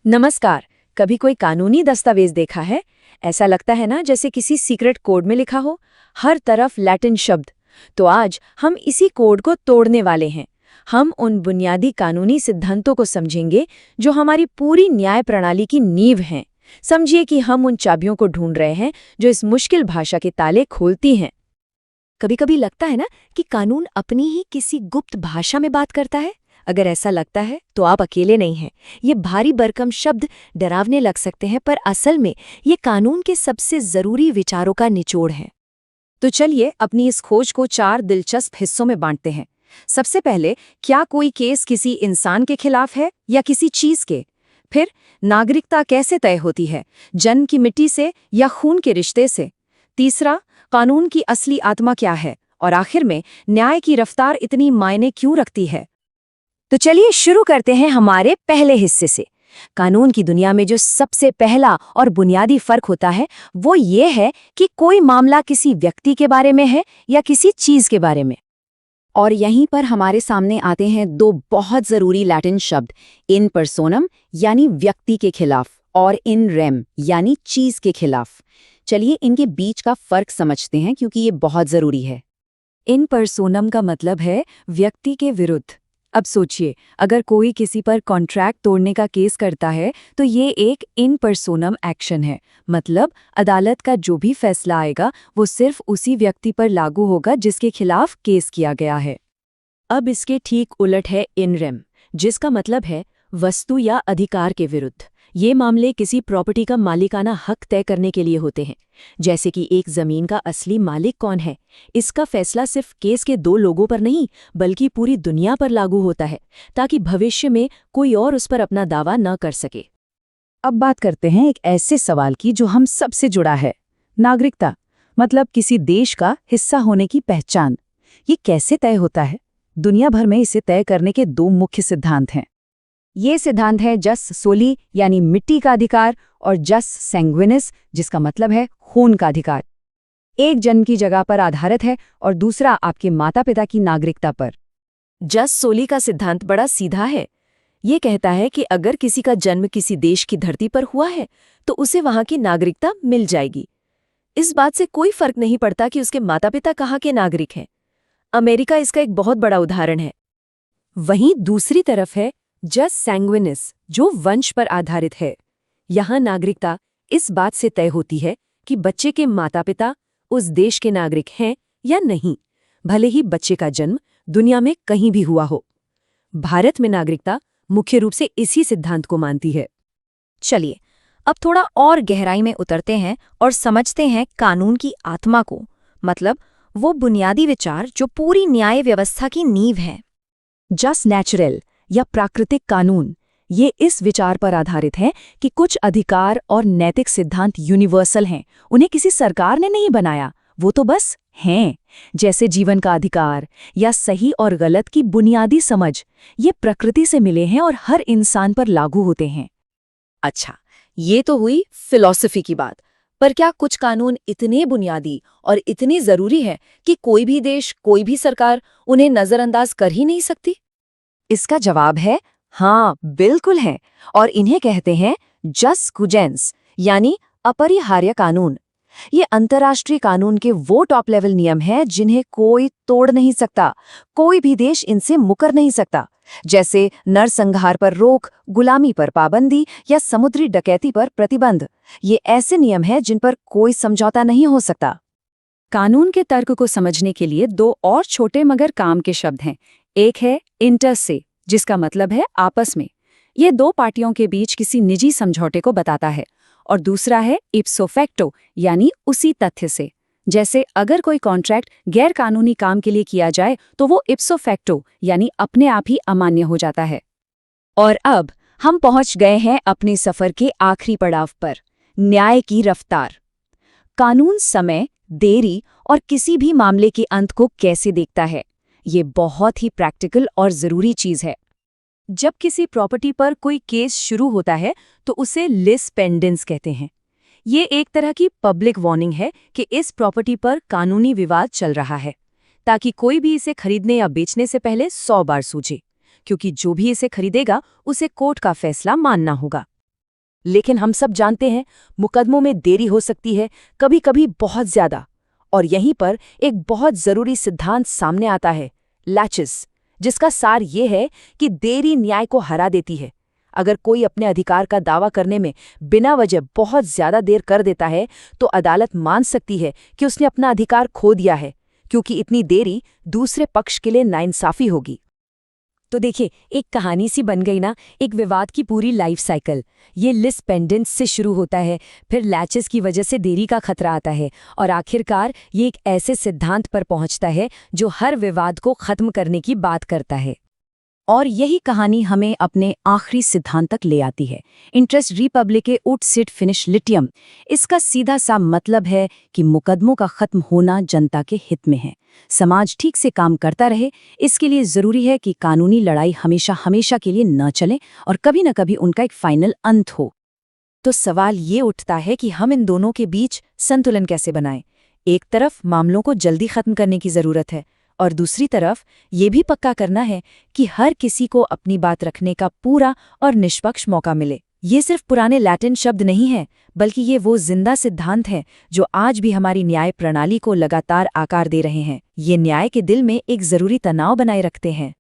नमस्कार। कभी कोई कानूनी दस्तावेज देखा है? ऐसा लगता है ना जैसे किसी सीक्रेट कोड में लिखा हो, हर तरफ लैटिन शब्द। तो आज हम इसी कोड को तोड़ने वाले हैं। हम उन बुनियादी कानूनी सिद्धांतों को समझेंगे जो हमारी पूरी न्याय प्रणाली की नींव हैं। समझिए कि हम उन चाबियों को ढूंढ रहे हैं जो इस मुश्किल भाषा के ताले खोलती हैं। कभी-कभी लगता है ना कि कानून अपनी ही किसी गुप्त भाषा में बात करता है। अगर ऐसा लगता है तो आप अकेले नहीं हैं। ये भारी भरकम शब्द डरावने लग सकते हैं, पर असल में ये कानून के सबसे जरूरी विचारों का निचोड़ है। तो चलिए अपनी इस खोज को 4 दिलचस्प हिस्सों में बांटते हैं। सबसे पहले, क्या कोई केस किसी इंसान के खिलाफ है या किसी चीज के? फिर, नागरिकता कैसे तय होती है, जन्म की मिट्टी से या खून के रिश्ते से? तीसरा, कानून की असली आत्मा क्या है? और आखिर में, न्याय की रफ्तार इतनी मायने क्यों रखती है? तो चलिए शुरू करते हैं हमारे पहले हिस्से से। कानून की दुनिया में जो सबसे पहला और बुनियादी फर्क होता है वो ये है कि कोई मामला किसी व्यक्ति के बारे में है या किसी चीज के बारे में। और यहीं पर हमारे सामने आते हैं दो बहुत जरूरी लैटिन शब्द, इन पर्सोनम यानी व्यक्ति के खिलाफ और इन रेम यानी चीज के खिलाफ। चलिए इनके बीच का फर्क समझते हैं क्योंकि ये बहुत जरूरी है। इन पर्सोनम का मतलब है व्यक्ति के विरुद्ध। अब सोचिए, अगर कोई किसी पर कॉन्ट्रैक्ट तोड़ने का केस करता है तो ये एक इन पर्सोनम एक्शन है। मतलब अदालत का जो भी फैसला आएगा वो सिर्फ उसी व्यक्ति पर लागू होगा जिसके खिलाफ केस किया गया है। अब इसके ठीक उलट है इन रेम, जिसका मतलब है वस्तु या अधिकार के विरुद्ध। ये मामले किसी प्रॉपर्टी का मालिकाना हक तय करने के लिए होते हैं, जैसे कि एक जमीन का असली मालिक कौन है। इसका फैसला सिर्फ केस के 2 लोगों पर नहीं बल्कि पूरी दुनिया पर लागू होता है, ताकि भविष्य में कोई और उस पर अपना दावा न कर सके। अब बात करते हैं एक ऐसे सवाल की जो हम सबसे जुड़ा है, नागरिकता, मतलब किसी देश का हिस्सा होने की पहचान। ये कैसे तय होता है? दुनिया भर में इसे तय करने के 2 मुख्य सिद्धांत हैं। ये सिद्धांत है जस सोली यानी मिट्टी का अधिकार और जस सैंग्विनिस जिसका मतलब है खून का अधिकार। एक जन्म की जगह पर आधारित है और दूसरा आपके माता पिता की नागरिकता पर। जस सोली का सिद्धांत बड़ा सीधा है। ये कहता है कि अगर किसी का जन्म किसी देश की धरती पर हुआ है तो उसे वहां की नागरिकता मिल जाएगी। इस बात से कोई फर्क नहीं पड़ता कि उसके माता पिता कहाँ के नागरिक हैं। अमेरिका इसका एक बहुत बड़ा उदाहरण है। वहीं दूसरी तरफ है जस सैंग्विनिस, जो वंश पर आधारित है। यहाँ नागरिकता इस बात से तय होती है कि बच्चे के माता पिता उस देश के नागरिक हैं या नहीं, भले ही बच्चे का जन्म दुनिया में कहीं भी हुआ हो। भारत में नागरिकता मुख्य रूप से इसी सिद्धांत को मानती है। चलिए अब थोड़ा और गहराई में उतरते हैं और समझते हैं कानून की आत्मा को, मतलब वो बुनियादी विचार जो पूरी न्याय व्यवस्था की नींव है। जस नेचुरल या प्राकृतिक कानून, ये इस विचार पर आधारित है कि कुछ अधिकार और नैतिक सिद्धांत यूनिवर्सल हैं, उन्हें किसी सरकार ने नहीं बनाया, वो तो बस हैं। जैसे जीवन का अधिकार या सही और गलत की बुनियादी समझ, ये प्रकृति से मिले हैं और हर इंसान पर लागू होते हैं। अच्छा, ये तो हुई फिलॉसफी की बात, पर क्या कुछ कानून इतने बुनियादी और इतने जरूरी हैं कि कोई भी देश, कोई भी सरकार उन्हें नजरअंदाज कर ही नहीं सकती? इसका जवाब है हाँ, बिल्कुल है। और इन्हें कहते हैं जस कुजेंस यानी अपरिहार्य कानून। ये अंतर्राष्ट्रीय कानून के वो टॉप लेवल नियम हैं जिन्हें कोई तोड़ नहीं सकता, कोई भी देश इनसे मुकर नहीं सकता। जैसे नरसंहार पर रोक, गुलामी पर पाबंदी या समुद्री डकैती पर प्रतिबंध। ये ऐसे नियम हैं जिन पर कोई समझौता नहीं हो सकता। कानून के तर्क को समझने के लिए 2 और छोटे मगर काम के शब्द हैं। एक है इंटर से, जिसका मतलब है आपस में, ये 2 पार्टियों के बीच किसी निजी समझौते को बताता है। और दूसरा है इप्सो फैक्टो यानी उसी तथ्य से। जैसे अगर कोई कॉन्ट्रैक्ट गैर कानूनी काम के लिए किया जाए तो वो इप्सो फैक्टो यानी अपने आप ही अमान्य हो जाता है। और अब हम पहुंच गए हैं अपने सफर के आखिरी पड़ाव पर, न्याय की रफ्तार। कानून समय, देरी और किसी भी मामले के अंत को कैसे देखता है, ये बहुत ही प्रैक्टिकल और जरूरी चीज है। जब किसी प्रॉपर्टी पर कोई केस शुरू होता है तो उसे लिस पेंडेंस कहते हैं। ये एक तरह की पब्लिक वार्निंग है कि इस प्रॉपर्टी पर कानूनी विवाद चल रहा है, ताकि कोई भी इसे खरीदने या बेचने से पहले 100 बार सोचे, क्योंकि जो भी इसे खरीदेगा उसे कोर्ट का फैसला मानना होगा। लेकिन हम सब जानते हैं मुकदमों में देरी हो सकती है, कभी कभी बहुत ज्यादा। और यहीं पर एक बहुत जरूरी सिद्धांत सामने आता है, लैचेस, जिसका सार ये है कि देरी न्याय को हरा देती है। अगर कोई अपने अधिकार का दावा करने में बिना वजह बहुत ज्यादा देर कर देता है तो अदालत मान सकती है कि उसने अपना अधिकार खो दिया है, क्योंकि इतनी देरी दूसरे पक्ष के लिए नाइंसाफी होगी। तो देखिए, एक कहानी सी बन गई ना, एक विवाद की पूरी लाइफ साइकिल। ये लिस पेंडेंस से शुरू होता है, फिर लैचेस की वजह से देरी का खतरा आता है, और आखिरकार ये एक ऐसे सिद्धांत पर पहुंचता है जो हर विवाद को खत्म करने की बात करता है। और यही कहानी हमें अपने आखिरी सिद्धांत तक ले आती है, इंटरेस्ट रिपब्लिके उट सिट फिनिश लिटियम। इसका सीधा सा मतलब है कि मुकदमों का खत्म होना जनता के हित में है। समाज ठीक से काम करता रहे, इसके लिए जरूरी है कि कानूनी लड़ाई हमेशा हमेशा के लिए न चले और कभी न कभी उनका एक फाइनल अंत हो। तो सवाल ये उठता है कि हम इन दोनों के बीच संतुलन कैसे बनाएं। एक तरफ मामलों को जल्दी खत्म करने की जरूरत है, और दूसरी तरफ ये भी पक्का करना है कि हर किसी को अपनी बात रखने का पूरा और निष्पक्ष मौका मिले। ये सिर्फ पुराने लैटिन शब्द नहीं हैं, बल्कि ये वो जिंदा सिद्धांत हैं जो आज भी हमारी न्याय प्रणाली को लगातार आकार दे रहे हैं। ये न्याय के दिल में एक जरूरी तनाव बनाए रखते हैं।